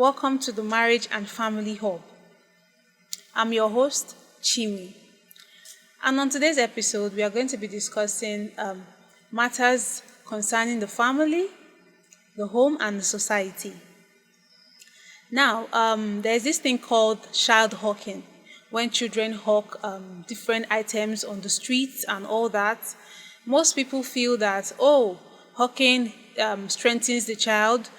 Welcome to the Marriage and Family Hub. I'm your host, Chimi. And on today's episode, we are going to be discussing matters concerning the family, the home, and the society. Now, there's this thing called child hawking, when children hawk different items on the streets and all that. Most people feel that, hawking strengthens the child,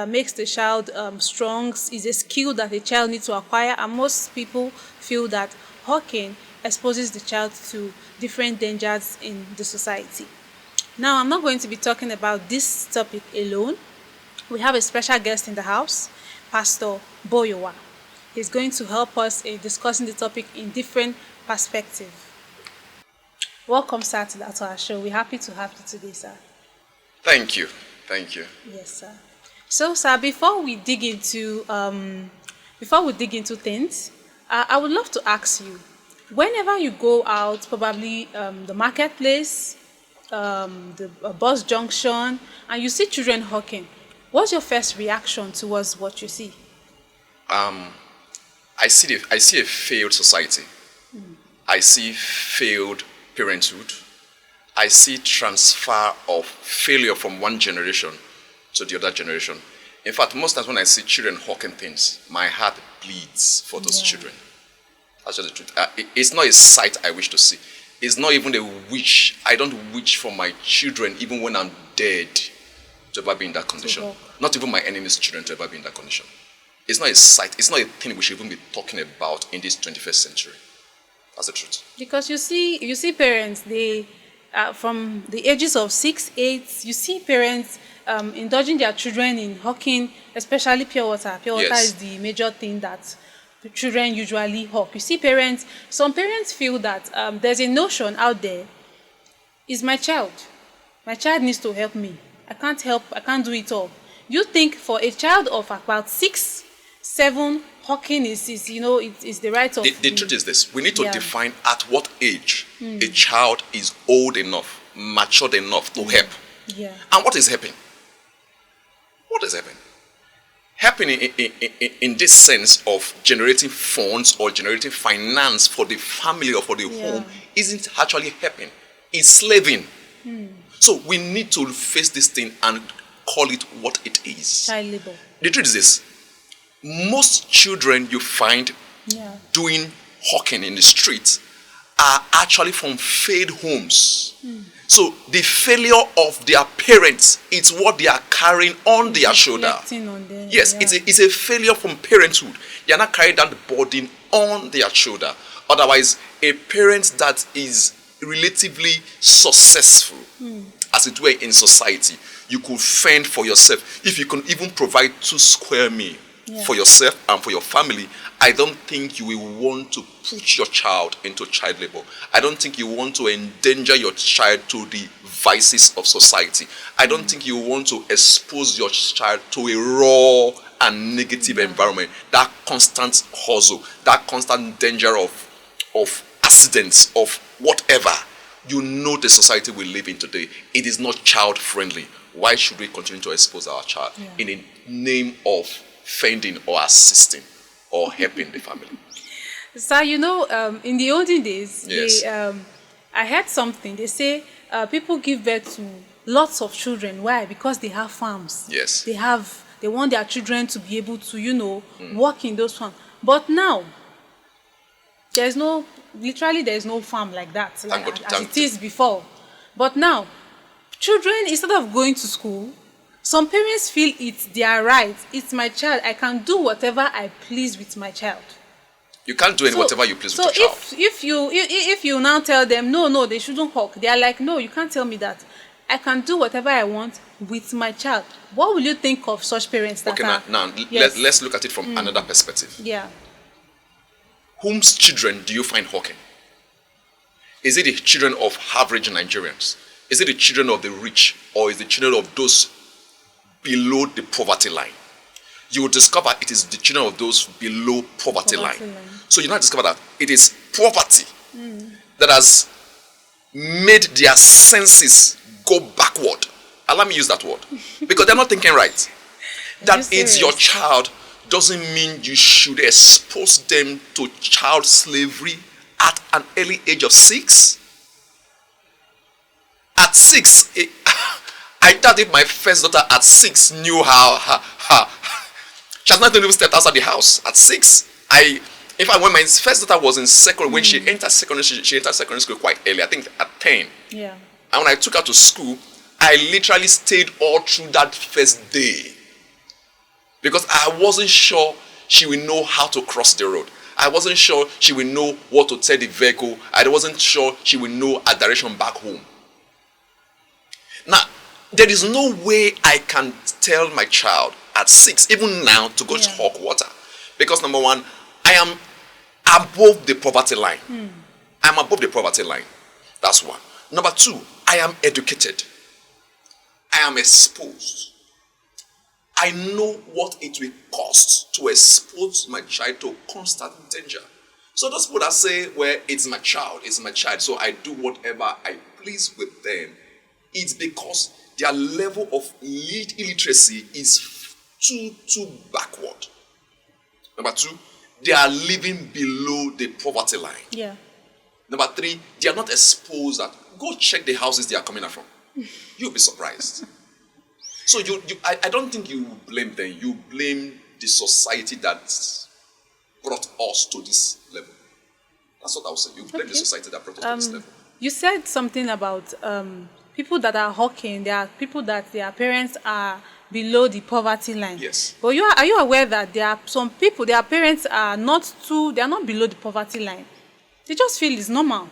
makes the child strong, is a skill that a child needs to acquire, and most people feel that hawking exposes the child to different dangers in the society. Now, I'm not going to be talking about this topic alone. We have a special guest in the house, Pastor Boyowa. He's going to help us in discussing the topic in different perspectives. Welcome, sir, to our show. We're happy to have you today, sir. Thank you. Yes, sir. So, sir, before we dig into things, I would love to ask you, whenever you go out, probably the marketplace, the bus junction, and you see children hawking, what's your first reaction towards what you see? I see a failed society. I see failed parenthood. I see transfer of failure from one generation to the other generation. In fact, most times when I see children hawking things, my heart bleeds for those children. That's just the truth. It's not a sight I wish to see. It's not even a wish. I don't wish for my children, even when I'm dead, to ever be in that condition. Not even my enemies' children to ever be in that condition. It's not a sight. It's not a thing we should even be talking about in this 21st century. That's the truth. Because you see parents, they from the ages of 6, 8, you see parents indulging their children in hawking, especially pure water. Pure water is the major thing that the children usually hawk. You see some parents feel that there's a notion out there, is my child needs to help me. I can't do it all. You think for a child of about 6, 7, hawking is the right of... The truth is this. We need to define at what age a child is old enough, matured enough to help. Yeah. And what is helping? What is helping? Helping in this sense of generating funds or generating finance for the family or for the home isn't actually helping. It's slaving. So we need to face this thing and call it what it is. Child labor. The truth is this. Most children you find doing hawking in the streets are actually from failed homes. So the failure of their parents is what they are carrying on their shoulder. On them, yes, it's a failure from parenthood. They are not carrying down the burden on their shoulder. Otherwise, a parent that is relatively successful, as it were, in society, you could fend for yourself. If you can even provide 2 square meals for yourself and for your family, I don't think you will want to put your child into child labor. I don't think you want to endanger your child to the vices of society. I don't think you want to expose your child to a raw and negative environment. That constant hustle, that constant danger of accidents, of whatever. You know the society we live in today. It is not child friendly. Why should we continue to expose our child in the name of fending or assisting or helping the family? So, in the olden days, I heard something. They say people give birth to lots of children. Why? Because they have farms. Yes. They want their children to be able to, work in those farms. But now, there's no farm like that, as it is before. But now, children, instead of going to school, some parents feel it's their right. It's my child. I can do whatever I please with my child. You can't do whatever you please with your child. So if you now tell them, no, they shouldn't hawk, they are like, no, you can't tell me that. I can do whatever I want with my child. What will you think of such parents? Let's look at it from another perspective. Yeah. Whose children do you find hawking? Is it the children of average Nigerians? Is it the children of the rich? Or is it the children of those below the poverty line? You will discover it is the children of those below poverty line. So you now discover that it is poverty that has made their senses go backward. Allow me use that word. Because they're not thinking right. That it's your child doesn't mean you should expose them to child slavery at an early age of 6. At 6, I doubt if my first daughter at 6 knew how she has not even stepped outside the house at 6. In fact, when my first daughter was in secondary, when she entered secondary, she entered secondary school quite early, I think at 10. Yeah. And when I took her to school, I literally stayed all through that first day. Because I wasn't sure she would know how to cross the road. I wasn't sure she would know what to tell the vehicle. I wasn't sure she would know a direction back home. Now, there is no way I can tell my child at 6, even now, to go to hawk water. Because number one, I am above the poverty line. I'm above the poverty line. That's one. Number two, I am educated. I am exposed. I know what it will cost to expose my child to constant danger. So those people that say, well, it's my child, so I do whatever I please with them, it's because their level of illiteracy is too backward. Number two, they are living below the poverty line. Yeah. Number three, they are not exposed that, go check the houses they are coming from. You'll be surprised. So I don't think you blame them. You blame the society that brought us to this level. That's what I would say. You blame the society that brought us to this level. You said something about people that are hawking. There are people that their parents are below the poverty line. Yes. But are you aware that there are some people, their parents are not below the poverty line. They just feel it's normal.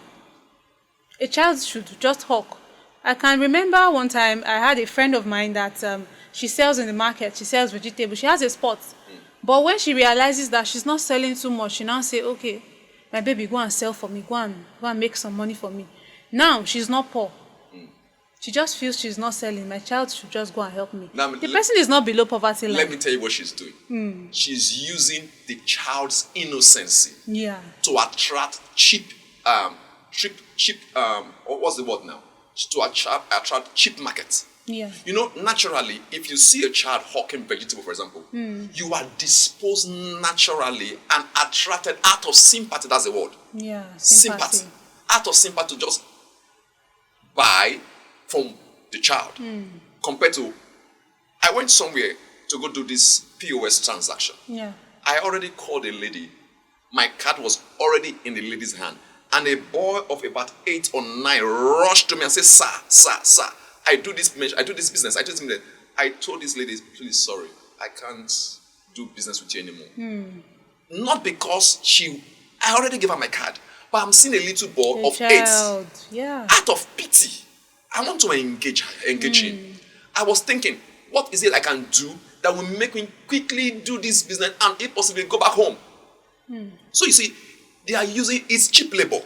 A child should just hawk. I can remember one time I had a friend of mine that she sells in the market. She sells vegetables. She has a spot. But when she realizes that she's not selling too much, she now say, okay, my baby, go and sell for me. Go and make some money for me. Now, she's not poor. She just feels she's not selling. My child should just go and help me. Now, the person is not below poverty line. Let me tell you what she's doing. She's using the child's innocency to attract cheap, what's the word now? To attract cheap markets. Yeah. You know, naturally, if you see a child hawking vegetable, for example, you are disposed naturally and attracted out of sympathy. That's the word. Yeah. Sympathy. Out of sympathy to just buy from the child. Compared to, I went somewhere to go do this POS transaction. Yeah. I already called a lady. My card was already in the lady's hand. And a boy of about 8 or 9 rushed to me and said, sir, I do this business. I told this lady, please, sorry, I can't do business with you anymore. Not because I already gave her my card, but I'm seeing a little boy of 8. Yeah. Out of pity, I want to engage him. I was thinking, what is it I can do that will make me quickly do this business and if possible go back home? So you see, they are using it's cheap labor.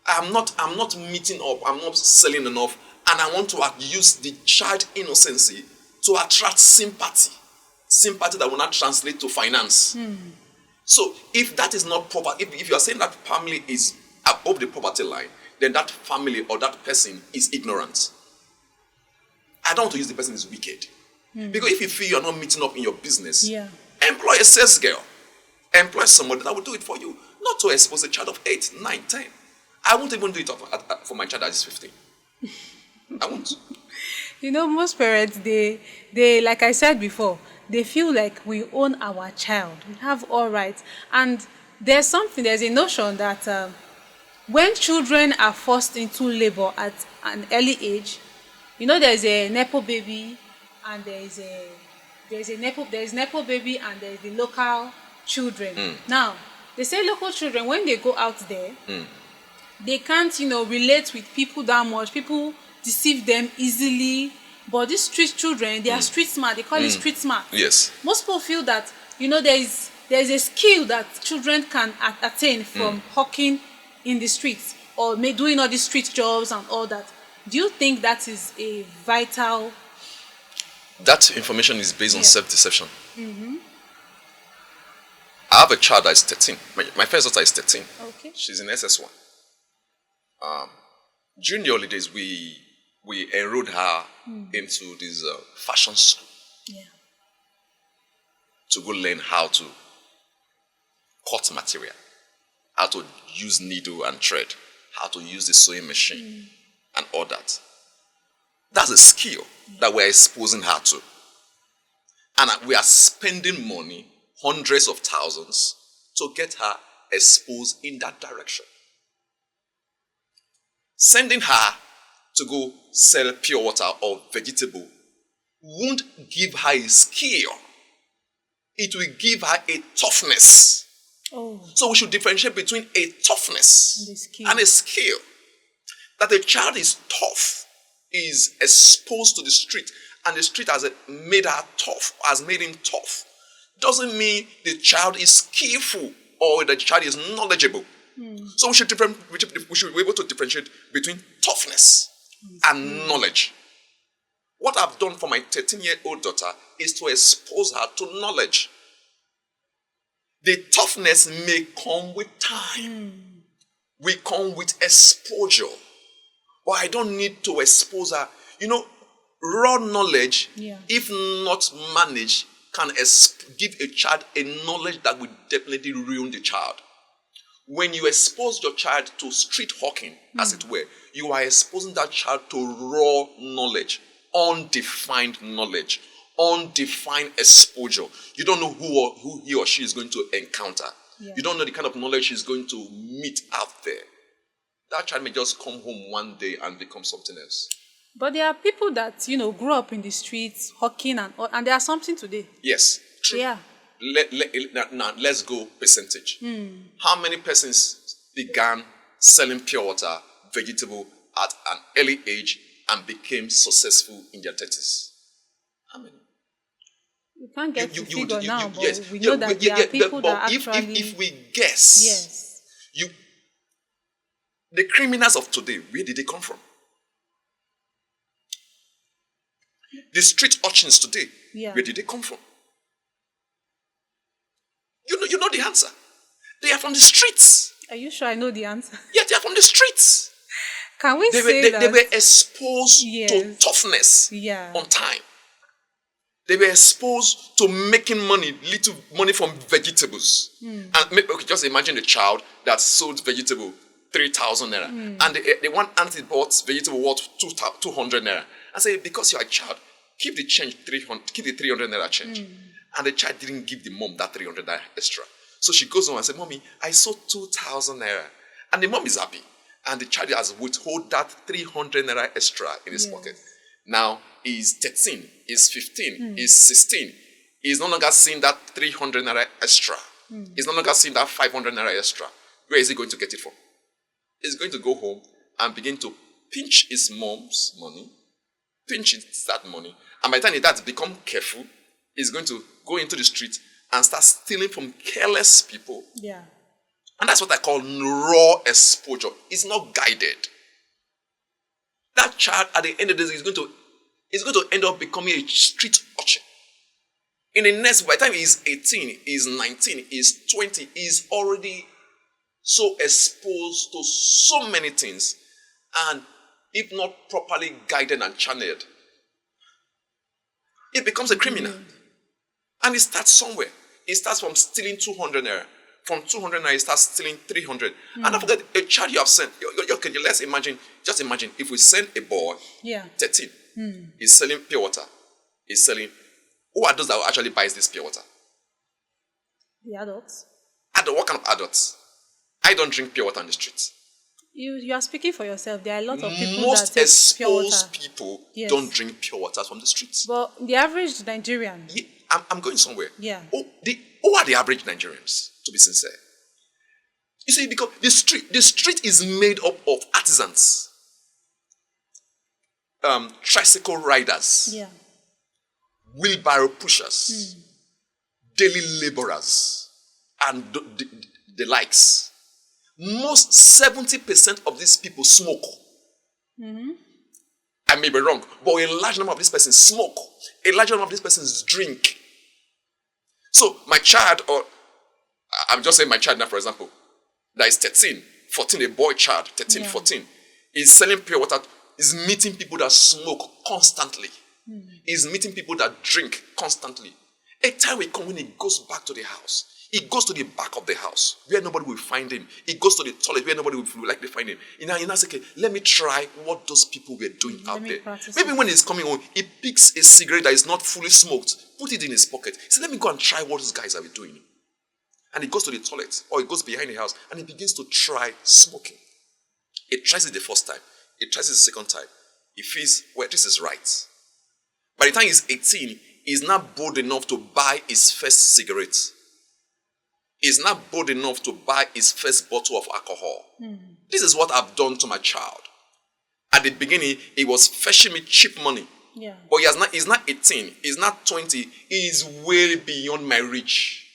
I'm not meeting up, I'm not selling enough, and I want to use the child innocency to attract sympathy. Sympathy that will not translate to finance. So if that is not proper, if you are saying that family is above the poverty line, then that family or that person is ignorant. I don't want to use the person is wicked. Because if you feel you're not meeting up in your business, employ a sales girl. Employ somebody that will do it for you. Not to expose a child of 8, 9, 10. I won't even do it for my child that is 15. I won't. You know, most parents, they like I said before, they feel like we own our child. We have all rights. And there's a notion that when children are forced into labor at an early age, you know, there's a Nepo baby and there's Nepo baby and there's the local children. Now, they say local children, when they go out there, they can't, relate with people that much. People deceive them easily. But these street children, they are street smart. They call it street smart. Yes. Most people feel that, there's a skill that children can attain from hawking in the streets or doing all these street jobs and all that. Do you think that is a vital... That information is based on self-deception. I have a child that is 13. My first daughter is 13. Okay. She's in SS1. During the holidays, we enrolled her into this fashion school. Yeah. to go learn how to cut material, how to use needle and thread, how to use the sewing machine, and all that. That's a skill that we're exposing her to. And we are spending money, hundreds of thousands, to get her exposed in that direction. Sending her to go sell pure water or vegetable won't give her a skill. It will give her a toughness. Oh. So we should differentiate between a toughness And a skill. That a child is tough, is exposed to the street, and the street has made her tough, has made him tough, doesn't mean the child is skillful or the child is knowledgeable. So we should be able to differentiate between toughness and knowledge. What I've done for my 13-year-old daughter is to expose her to knowledge. The toughness may come with time. We come with exposure. But I don't need to expose her. Raw knowledge, if not managed, can give a child a knowledge that will definitely ruin the child. When you expose your child to street hawking, as it were, you are exposing that child to raw knowledge, undefined exposure. You don't know who he or she is going to encounter. You don't know the kind of knowledge she's going to meet out there. That child may just come home one day and become something else. But there are people that, grew up in the streets, hawking, and there are something today. Yes, true. Yeah. Now, let's go percentage. How many persons began selling pure water, vegetable at an early age and became successful in their 30s? How many? We can't get the figure now, but we know that there are people that actually... If we guess, the criminals of today, where did they come from? The street urchins today, where did they come from? You know the answer. They are from the streets. Are you sure I know the answer? Yeah, they are from the streets. Can we say that? They were exposed to toughness on time. They were exposed to making little money from vegetables. And just imagine a child that sold vegetable 3,000 naira. And the one auntie bought vegetable worth 200 naira. And say, because you're a child, keep the change 300, keep the 300 naira change. And the child didn't give the mom that 300 naira extra. So she goes home and says, Mommy, I sold 2,000 naira. And the mom is happy. And the child has withhold that 300 naira extra in his pocket. Now, he's 13, he's 15, he's 16. He's no longer seeing that 300 naira extra. He's no longer seeing that 500 naira extra. Where is he going to get it from? He's going to go home and begin to pinch his mom's money, pinch that money. And by the time he starts to become careful, he's going to go into the street and start stealing from careless people. Yeah. And that's what I call raw exposure. It's not guided. That child, at the end of the day, is going to end up becoming a street urchin. In the next, by the time he's 18, he's 19, he's 20, he's already so exposed to so many things. And if not properly guided and channeled, it becomes a criminal. And it starts somewhere. It starts from stealing 200 naira. From 200 naira, he starts stealing 300. And don't forget, a child you have sent. Okay, let's imagine, just imagine if we send a boy, 13, he's selling pure water. He's selling, who are those that actually buys this pure water? The adults. What kind of adults? I don't drink pure water on the streets. You are speaking for yourself. There are a lot of people Most that take pure water. exposed people don't drink pure water from the streets. But the average Nigerian. Yeah, I'm going somewhere. Yeah. Who are the average Nigerians, to be sincere? You see, because the street is made up of artisans, tricycle riders, wheelbarrow pushers, daily laborers, and the likes. Most 70% of these people smoke. I may be wrong, but a large number of these persons smoke. A large number of these persons drink. So my child, or I'm just saying my child now, for example, that is 13, 14, a boy child, 13, 14, is selling pure water, is meeting people that smoke constantly. Is meeting people that drink constantly. A time will come when he goes back to the house. He goes to the back of the house where nobody will find him. He goes to the toilet where nobody will likely find him. He now says, okay, let me try what those people were doing out there. Maybe when he's coming home, he picks a cigarette that is not fully smoked, put it in his pocket. He says, let me go and try what those guys are doing. And he goes to the toilet or he goes behind the house and he begins to try smoking. He tries it the first time. He tries it the second time. He feels, well, this is right. By the time he's 18, he's not bold enough to buy his first cigarette. He's not bold enough to buy his first bottle of alcohol. This is what I've done to my child. At the beginning, he was fetching me cheap money. Yeah. But he's not 18. He's not 20. He is way beyond my reach.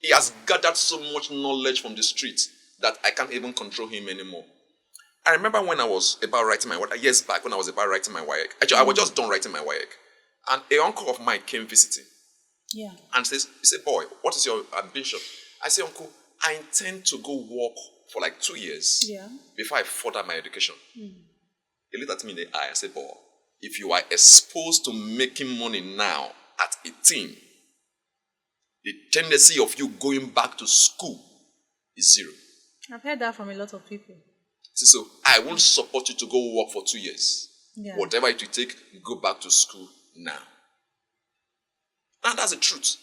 He has gathered so much knowledge from the streets that I can't even control him anymore. I remember when I was about writing my WAEC, years back when I was about writing my WAEC. Actually, I was just done writing my WAEC. And an uncle of mine came visiting. Yeah. And he said, boy, what is your ambition? I said, uncle, I intend to go work for like 2 years before I further my education. He looked at me in the eye and said, boy, if you are exposed to making money now at 18, the tendency of you going back to school is zero. I've heard that from a lot of people. So I won't support you to go work for 2 years. Yeah. Whatever it will take, go back to school now. And that's the truth.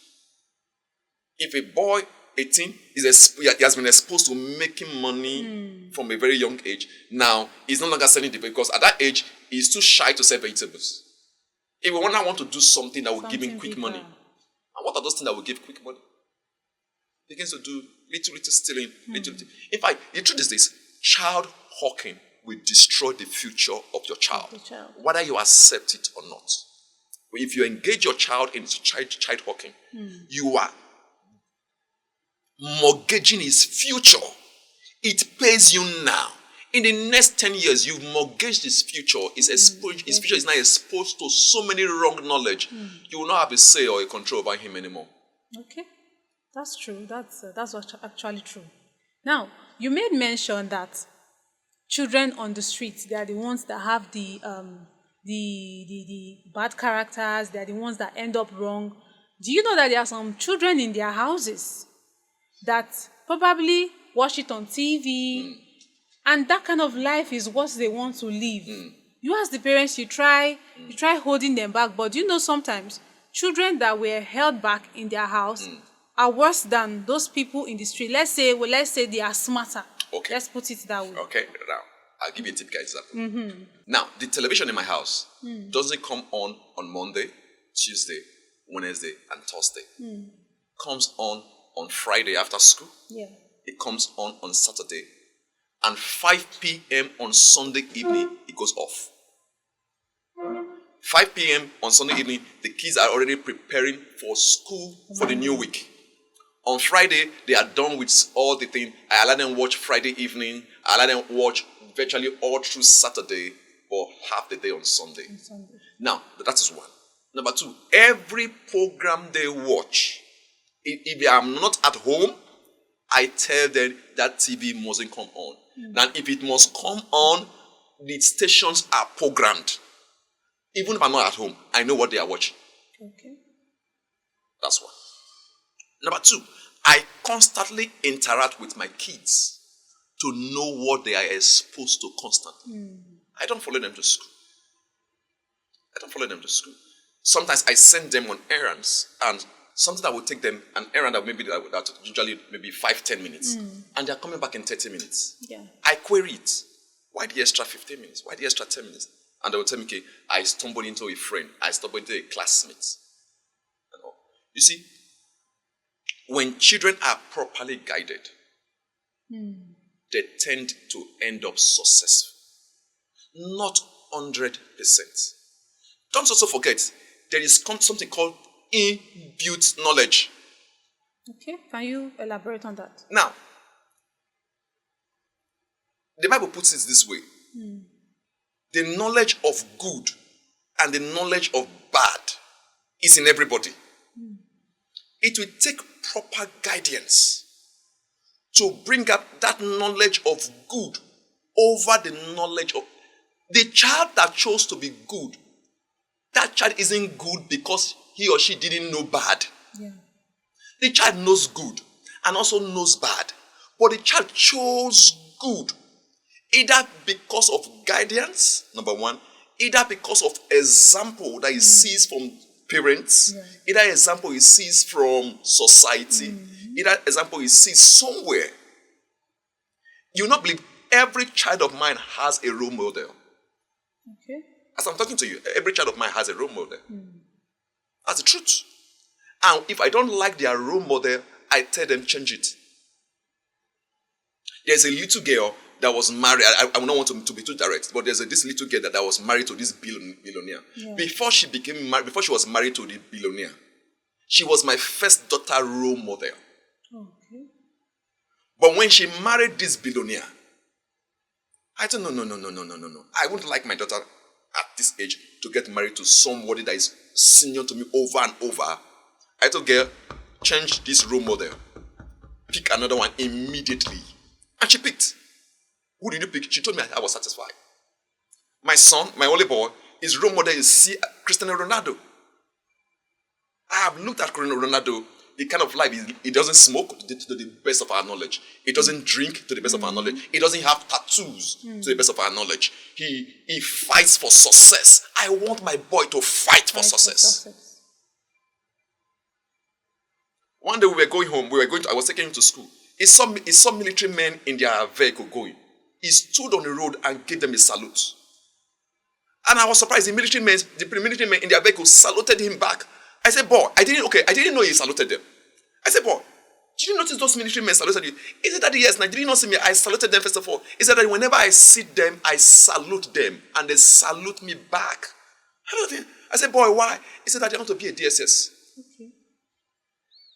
If a boy 18 he has been exposed to making money from a very young age, now he's no longer selling the because at that age he's too shy to sell vegetables. He will now want to do something that will give him quick money. And what are those things that will give quick money? He begins to do little stealing, little. In fact, the truth is this: child hawking will destroy the future of your child, whether you accept it or not. If you engage your child in child hawking, you are mortgaging his future. It pays you now. In the next 10 years, you've mortgaged his future. His future is now exposed to so many wrong knowledge. You will not have a say or a control over him anymore. Okay, that's true. That's actually true. Now, you made mention that children on the streets, they are the ones that have the bad characters. They are the ones that end up wrong. Do you know that there are some children in their houses that probably watch it on TV, and that kind of life is what they want to live? You as the parents, you try holding them back, but you know sometimes children that were held back in their house are worse than those people in the street. Let's say they are smarter. Okay. Let's put it that way. Okay, now I'll give you a typical example. Now, the television in my house doesn't come on Monday, Tuesday, Wednesday, and Thursday. Comes on Friday after school. Yeah. It comes on Saturday. And 5 p.m. on Sunday evening, it goes off. 5 p.m. on Sunday evening, the kids are already preparing for school for the new week. On Friday, they are done with all the things. I allow them watch Friday evening. I allow them watch virtually all through Saturday or half the day on Sunday. Now, that is one. Number two, every program they watch, if I'm not at home, I tell them that TV mustn't come on. Now, if it must come on, the stations are programmed. Even if I'm not at home, I know what they are watching. Okay. That's one. Number two, I constantly interact with my kids to know what they are exposed to constantly. I don't follow them to school. Sometimes I send them on errands, and something that will take them an errand that usually maybe 5-10 minutes, and they're coming back in 30 minutes. Yeah. I query it. Why the extra 15 minutes? Why the extra 10 minutes? And they will tell me, okay, I stumbled into a friend. I stumbled into a classmate. And all. You see, when children are properly guided, they tend to end up successful. Not 100%. Don't also forget, there is something called inbuilt knowledge. Okay, can you elaborate on that? Now, the Bible puts it this way. The knowledge of good and the knowledge of bad is in everybody. It will take proper guidance to bring up that knowledge of good over the knowledge of the child that chose to be good. That child isn't good because he or she didn't know bad. Yeah. The child knows good and also knows bad. But the child chose good. Either because of guidance, number one, either because of example that he sees from parents, either example he sees from society, either example he sees somewhere. You will not believe every child of mine has a role model. Okay. As I'm talking to you, every child of mine has a role model. That's the truth. And if I don't like their role model, I tell them change it. There's a little girl that was married. I don't want to be too direct, but there's this little girl that was married to this billionaire. Yeah. Before she was married to the billionaire, she was my first daughter role model. Okay. But when she married this billionaire, I said, no. I wouldn't like my daughter at this age to get married to somebody that is senior to me over and over. I told girl, change this role model. Pick another one immediately. And she picked. Who did you pick? She told me I was satisfied. My son, my only boy, his role model is Cristiano Ronaldo. I have looked at Cristiano Ronaldo, the kind of life he doesn't smoke to the best of our knowledge. He doesn't drink to the best of our knowledge. He doesn't have tattoos to the best of our knowledge. He fights for success. I want my boy to fight for success. One day we were going home. I was taking him to school. He saw military men in their vehicle going. He stood on the road and gave them a salute. And I was surprised. The military men in their vehicle saluted him back. I said, boy, I didn't know he saluted them. I said, boy, did you notice those military men saluted you? He said, Daddy, yes. Now, did you not see me? I saluted them first of all. He said that whenever I see them, I salute them. And they salute me back. I said, boy, why? He said that they want to be a DSS. Okay.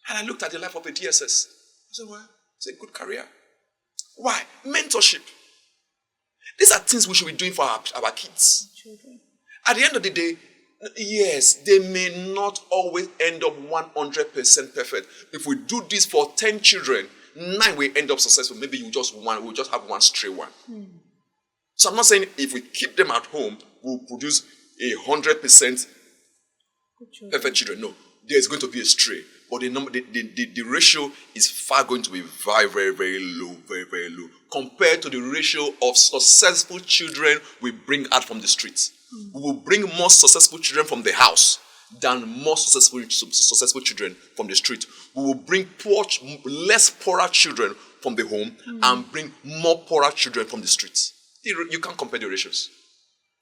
And I looked at the life of a DSS. I said, well, it's a good career. Why? Mentorship. These are things we should be doing for our kids. Children. At the end of the day, yes, they may not always end up 100% perfect. If we do this for 10 children, 9 will end up successful. Maybe we'll just have one stray one. So I'm not saying if we keep them at home, we'll produce 100% perfect children. No, there's going to be a stray. But the ratio is far going to be very, very, very low, very, very low, compared to the ratio of successful children we bring out from the streets. We will bring more successful children from the house than more successful children from the street. We will bring less poorer children from the home and bring more poorer children from the streets. You can't compare the ratios.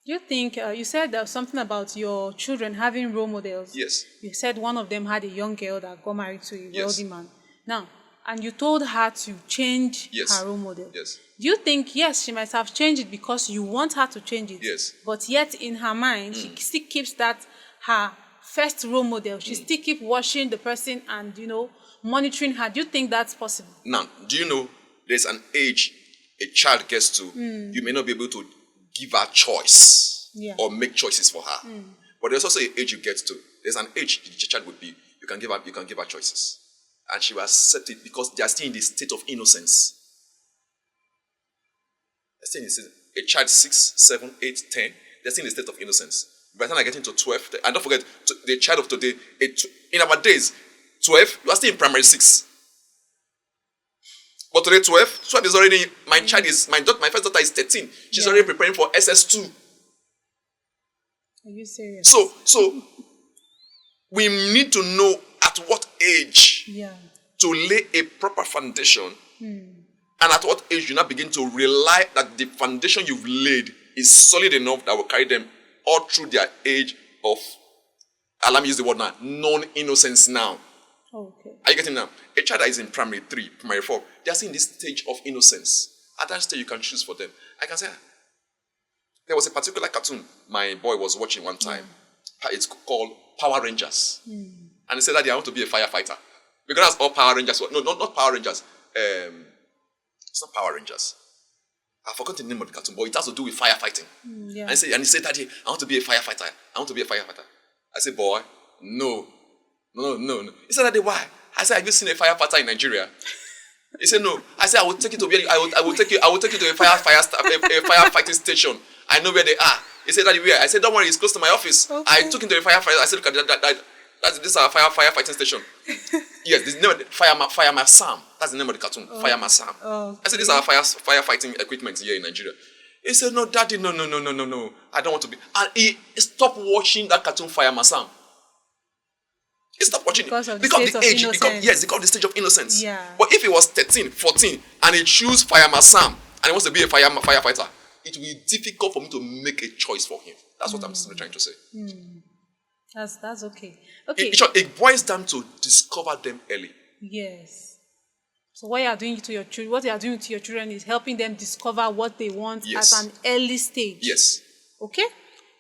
Do you think, you said something about your children having role models. Yes. You said one of them had a young girl that got married to a wealthy man. Now, and you told her to change her role model. Yes. Do you think, yes, she might have changed it because you want her to change it? Yes. But yet in her mind, she still keeps that her first role model. She still keeps watching the person and, monitoring her. Do you think that's possible? Now, do you know there's an age a child gets to, you may not be able to give her choice or make choices for her. But there's also an age you get to. There's an age the child would be, you can give her choices. And she will accept it because they are still in the state of innocence. They're still in a child 6, 7, 8, 10, they're still in the state of innocence. By the time I get into 12, and don't forget, the child of today, in our days, 12, you are still in primary 6. But today, 12 is already, my first daughter is 13. She's already preparing for SS2. Are you serious? So we need to know at what age to lay a proper foundation. And at what age you now begin to rely that the foundation you've laid is solid enough that will carry them all through their age of, allow me use the word now, non-innocence now. Okay. Are you getting now? A child that is in primary 3, primary 4, they are still in this stage of innocence. At that stage, you can choose for them. I can say, there was a particular cartoon my boy was watching one time. It's called Power Rangers. And he said that I want to be a firefighter. Because that's all Power Rangers were. No, not Power Rangers. It's not Power Rangers. I forgot the name of the cartoon, but it has to do with firefighting. And he said, Daddy, I want to be a firefighter. I said, boy, no. He said, Daddy, why? I said, have you seen a firefighter in Nigeria? He said, no. I said, I will take you to a firefighting station. I know where they are. He said, Daddy, where? I said, don't worry, it's close to my office. Okay. I took him to a firefighter. I said, look at that. This is our firefighting station. Yes, this is the name of Fireman Sam. That's the name of the cartoon. Fireman Sam. I said, this is our firefighting equipment here in Nigeria. He said, no, Daddy, no. I don't want to be. And he stopped watching that cartoon, Fireman Sam. He stopped watching because it. Of the because state the age. Of innocence. Because the stage of innocence. Yeah. But if he was 13, 14, and he choose Fireman Sam, and he wants to be a firefighter, it will be difficult for me to make a choice for him. That's what I'm trying to say. That's okay. Okay. It boils down to discover them early. Yes. So what you are doing to your children is helping them discover what they want Yes. at an early stage. Yes. Okay?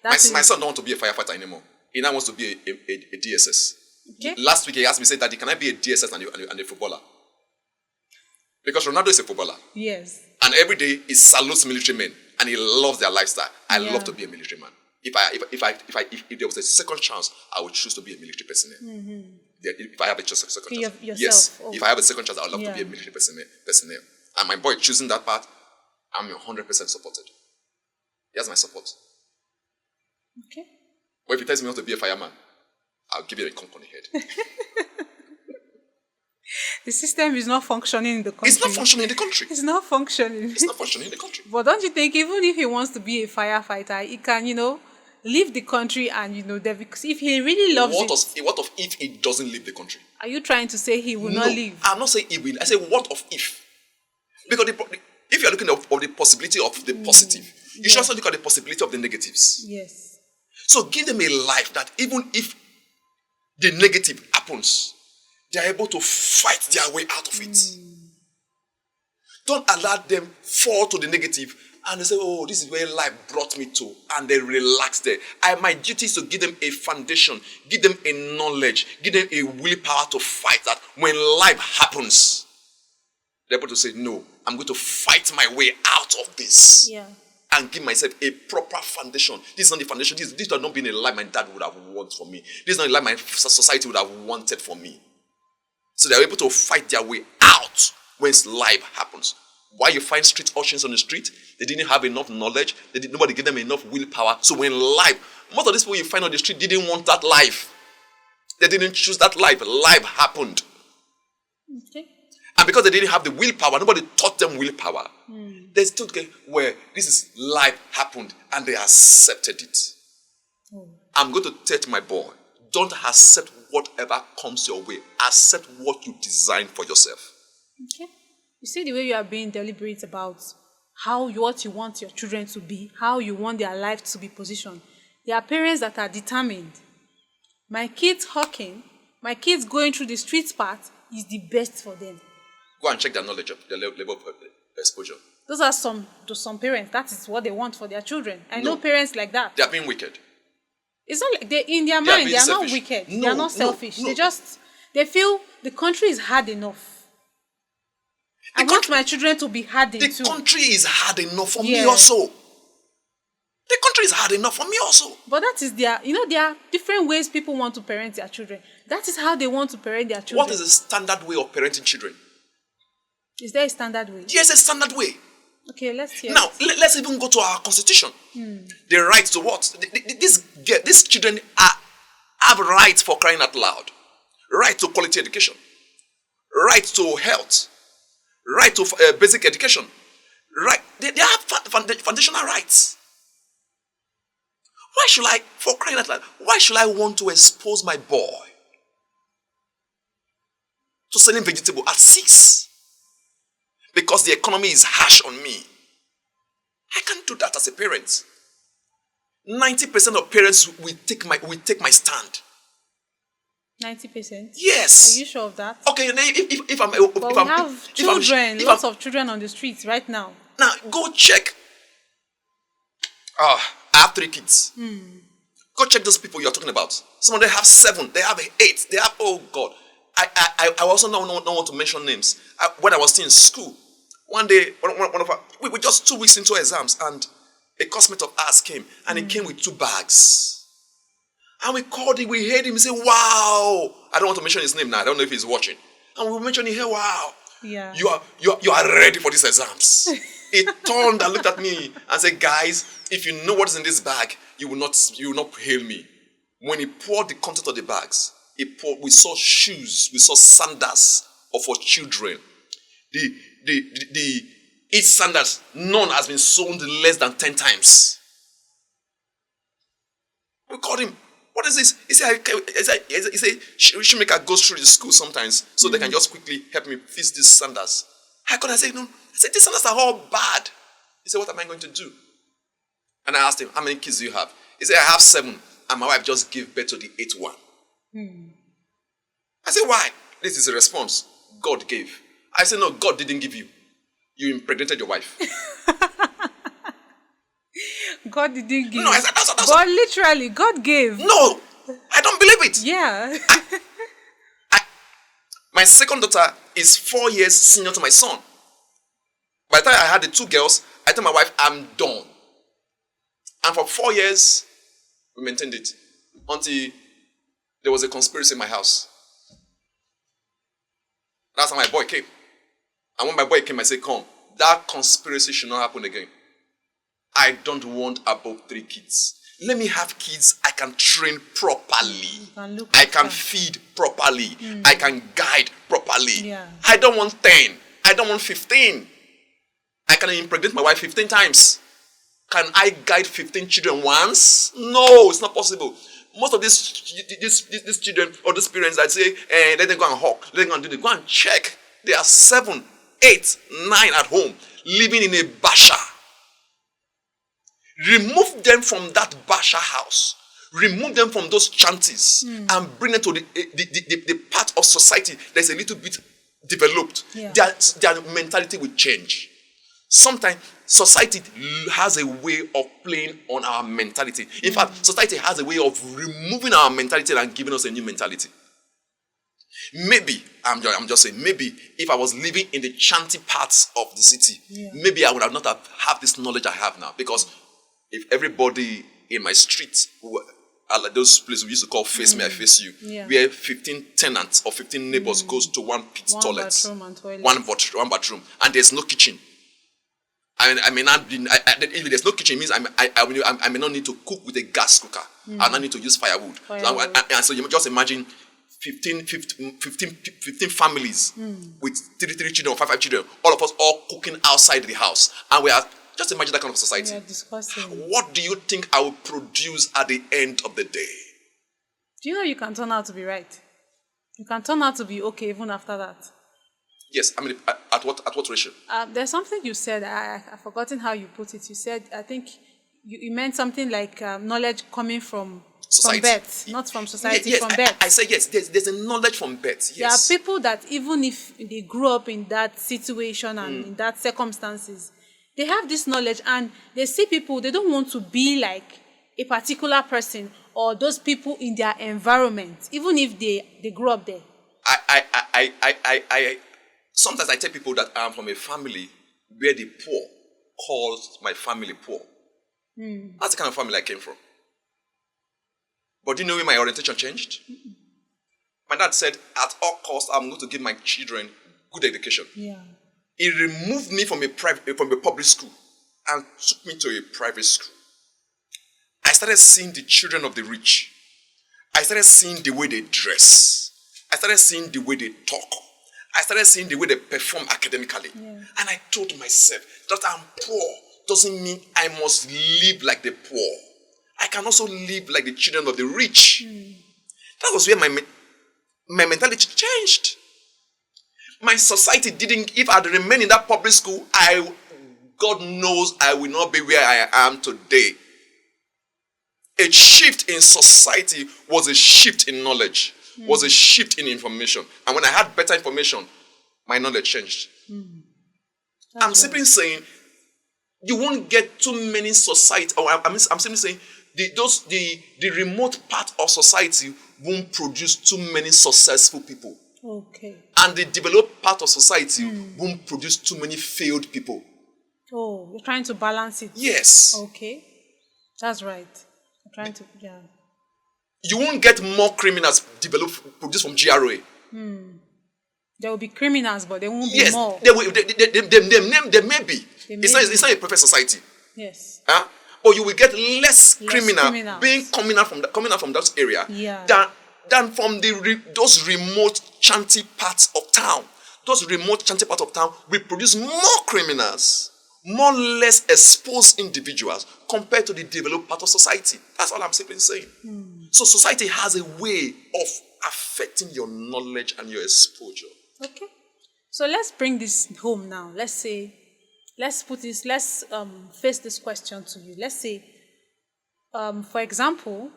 My son don't want to be a firefighter anymore. He now wants to be a DSS. Okay. Last week he asked me, said, Daddy, can I be a DSS and a footballer? Because Ronaldo is a footballer. Yes. And every day he salutes military men and he loves their lifestyle. I love to be a military man. If there was a second chance, I would choose to be a military personnel. If I have a second chance. Yes. Oh. If I have a second chance, I would love to be a military personnel. And my boy choosing that path, I'm 100% supported. He has my support. Okay. But if he tells me not to be a fireman, I'll give you a conk on the head. The system is not functioning in the country. It's not functioning in the country. It's not functioning. It's not functioning in the country. But don't you think even if he wants to be a firefighter, he can, leave the country and, because if he really loves it. What of if he doesn't leave the country? Are you trying to say he will not leave? I'm not saying he will. I say what of if? Because if you're looking at the possibility of the positive, you should also look at the possibility of the negatives. Yes. So give them a life that even if the negative happens, they are able to fight their way out of it. Don't allow them fall to the negative and they say, oh, this is where life brought me to, and they relax there. My duty is to give them a foundation, give them a knowledge, give them a willpower to fight that when life happens, they're able to say, no, I'm going to fight my way out of this. Yeah. And give myself a proper foundation. This is not the foundation. This has not been a life my dad would have wanted for me. This is not a life my society would have wanted for me. So they're able to fight their way out when life happens. Why you find street urchins on the street? They didn't have enough knowledge. Nobody gave them enough willpower. So when most of these people you find on the street didn't want that life. They didn't choose that life. Life happened. Okay. And because they didn't have the willpower, nobody taught them willpower. They still get where this is life happened and they accepted it. I'm going to tell my boy, don't accept whatever comes your way. Accept what you design for yourself. Okay. You see the way you are being deliberate about what you want your children to be, how you want their life to be positioned. There are parents that are determined. My kids hawking, my kids going through the street path is the best for them. Go and check their knowledge, their level of exposure. Those are some parents. That is what they want for their children. I know parents like that. They are being wicked. It's not like in their mind, they are not wicked. They are not selfish. They feel the country is hard enough. I want my children to be hardened too. The country is hard enough for me also. The country is hard enough for me also. But that is there are different ways people want to parent their children. That is how they want to parent their children. What is the standard way of parenting children? Is there a standard way? Yes, a standard way. Okay, let's hear. Now, let's even go to our constitution. The right to what? These children have rights for crying out loud. Right to quality education. Right to health. Right to basic education. Right. They have foundational rights. For crying out loud, why should I want to expose my boy to selling vegetable at 6? Because the economy is harsh on me. I can't do that as a parent. 90% of parents will take my stand. 90%? Yes. Are you sure of that? Okay, if I'm... But we have children, lots of children on the streets right now. Now, go check. I have 3 kids. Go check those people you're talking about. Some of them have 7, they have 8, they have, oh God. I also don't want to mention names. When I was still in school, one day, we were just 2 weeks into exams, and a classmate of ours came, and he came with 2 bags. And we called him, we heard him say, wow. I don't want to mention his name now. I don't know if he's watching. And we mentioned him here, wow. Yeah. You are ready for these exams. He turned and looked at me and said, guys, if you know what's in this bag, you will not hail me. When he poured the content of the bags, we saw shoes, we saw sandals for children. Each sandals, none has been sold less than 10 times. We called him. What is this? He said, shoemaker goes through the school sometimes so they can just quickly help me fix these sandals. I said, no. I said, these sandals are all bad. He said, what am I going to do? And I asked him, how many kids do you have? He said, I have 7. And my wife just gave birth to the 8th one. I said, why? This is a response God gave. I said, no, God didn't give you. You impregnated your wife. God didn't give. No, I said, that's God literally, God gave. No, I don't believe it. Yeah. My second daughter is 4 years senior to my son. By the time I had the 2 girls, I told my wife, I'm done. And for 4 years, we maintained it until there was a conspiracy in my house. That's how my boy came. And when my boy came, I said, come, that conspiracy should not happen again. I don't want above 3 kids. Let me have kids I can train properly. I can feed properly. I can guide properly. Yeah. I don't want 10. I don't want 15. I can impregnate my wife 15 times. Can I guide 15 children once? No, it's not possible. Most of these children or these parents that say, let them go and hawk, let them go and do this. Go and check. There are 7, 8, 9 at home living in a basha. Remove them from that basha house. Remove them from those chanties and bring them to the part of society that's a little bit developed. Yeah. Their mentality will change. Sometimes society has a way of playing on our mentality. In fact, society has a way of removing our mentality and giving us a new mentality. Maybe, I'm just saying, maybe if I was living in the chanty parts of the city, maybe I would have not have this knowledge I have now. Because if everybody in my street, like those places we used to call face me, I face you, where 15 tenants or 15 neighbors goes to one toilet, one bathroom, and there's no kitchen. I may not be. If there's no kitchen, it means I may not need to cook with a gas cooker. I not need to use firewood. So you just imagine 15 families with 3 children or 5 children, all of us all cooking outside the house, and we are. Just imagine that kind of society. What do you think I will produce at the end of the day? Do you know you can turn out to be right? You can turn out to be okay even after that. Yes, I mean, at what ratio? There's something you said, I've forgotten how you put it. You said, I think you meant something like knowledge coming from birth, not from society, from birth. I say yes, there's a knowledge from birth, yes. There are people that even if they grew up in that situation and in that circumstances, they have this knowledge and they see people, they don't want to be like a particular person or those people in their environment, even if they grew up there. Sometimes I tell people that I'm from a family where the poor calls my family poor. That's the kind of family I came from. But do you know when my orientation changed? My dad said, at all costs, I'm going to give my children good education. Yeah. He removed me from a public school and took me to a private school. I started seeing the children of the rich. I started seeing the way they dress. I started seeing the way they talk. I started seeing the way they perform academically. Yeah. And I told myself that I'm poor doesn't mean I must live like the poor. I can also live like the children of the rich. That was where my mentality changed. My society didn't, if I had remained in that public school, God knows I will not be where I am today. A shift in society was a shift in knowledge, was a shift in information. And when I had better information, my knowledge changed. I'm simply saying, you won't get too many society, or I'm simply saying, the remote part of society won't produce too many successful people. Okay. And the developed part of society won't produce too many failed people. Oh, you're trying to balance it. Yes. Okay. That's right. You're trying to, You won't get more criminals produced from GRA. There will be criminals, but there won't be more. There may be. It's not a perfect society. Yes. Or you will get less criminal being coming out from that area than from those remote chanty parts of town. Those remote chanty parts of town will produce more criminals, more less exposed individuals compared to the developed part of society. That's all I'm simply saying. So society has a way of affecting your knowledge and your exposure. Okay. So let's bring this home now. Let's face this question to you. Let's say, for example,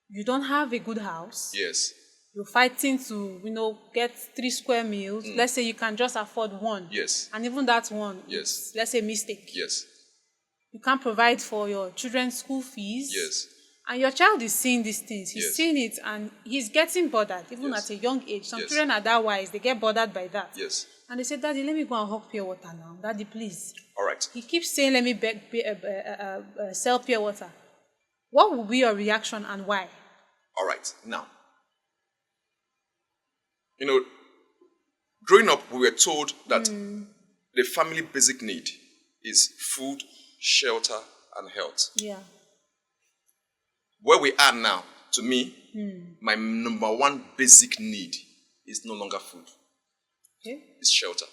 you don't have a good house. Yes. You're fighting to, get 3 square meals. Let's say you can just afford 1. Yes. And even that one, Yes. let's say mistake. Yes. You can't provide for your children's school fees. Yes. And your child is seeing these things. He's Yes. seeing it and he's getting bothered, even Yes. at a young age. Some Yes. children are that wise. They get bothered by that. Yes. And they say, Daddy, let me go and hawk pure water now. Daddy, please. All right. He keeps saying, let me sell pure water. What will be your reaction and why? All right. Now, growing up, we were told that the family basic need is food, shelter, and health. Yeah. Where we are now, to me, my number one basic need is no longer food. Okay. It's shelter.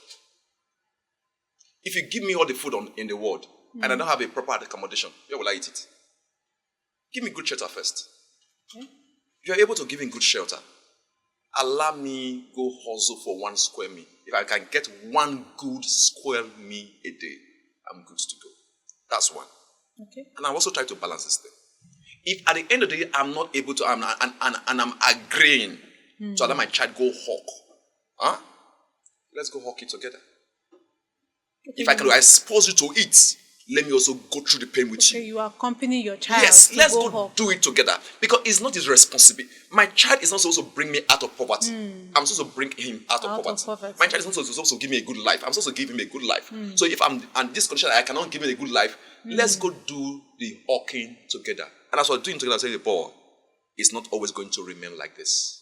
If you give me all the food in the world and I don't have a proper accommodation, where will I eat it? Give me good shelter first. Okay. If you're able to give me good shelter, allow me go hustle for 1 square meal. If I can get 1 good square meal a day, I'm good to go. That's one. Okay. And I also try to balance this thing. If at the end of the day I'm not able to, and I'm agreeing to allow my child go hawk, let's go hawk it together. Okay. If I can expose you to it, let me also go through the pain with Okay, you. you accompany your child. Yes, let's go go hawk. do it together. Because it's not his responsibility. My child is not supposed to bring me out of poverty. I'm supposed to bring him out of poverty. My child is not supposed to give me a good life. I'm supposed to give him a good life. So if I'm in this condition, I cannot give him a good life, let's go do the hawking together. And as we're doing together, I say, boy, it's not always going to remain like this.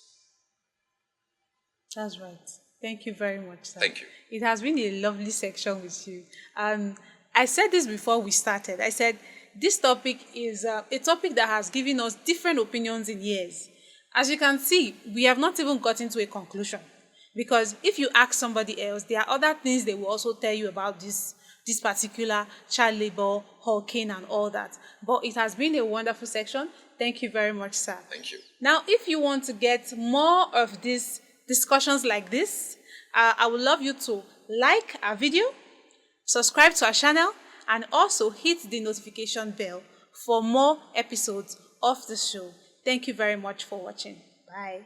That's right. Thank you very much, sir. Thank you. It has been a lovely section with you. I said this before we started. I said this topic is a topic that has given us different opinions in years. As you can see, we have not even gotten to a conclusion. Because if you ask somebody else, there are other things they will also tell you about this particular child labor, hawking, and all that. But it has been a wonderful section. Thank you very much, sir. Thank you. Now, if you want to get more of these discussions like this, I would love you to like our video, subscribe to our channel, and also hit the notification bell for more episodes of the show. Thank you very much for watching. Bye.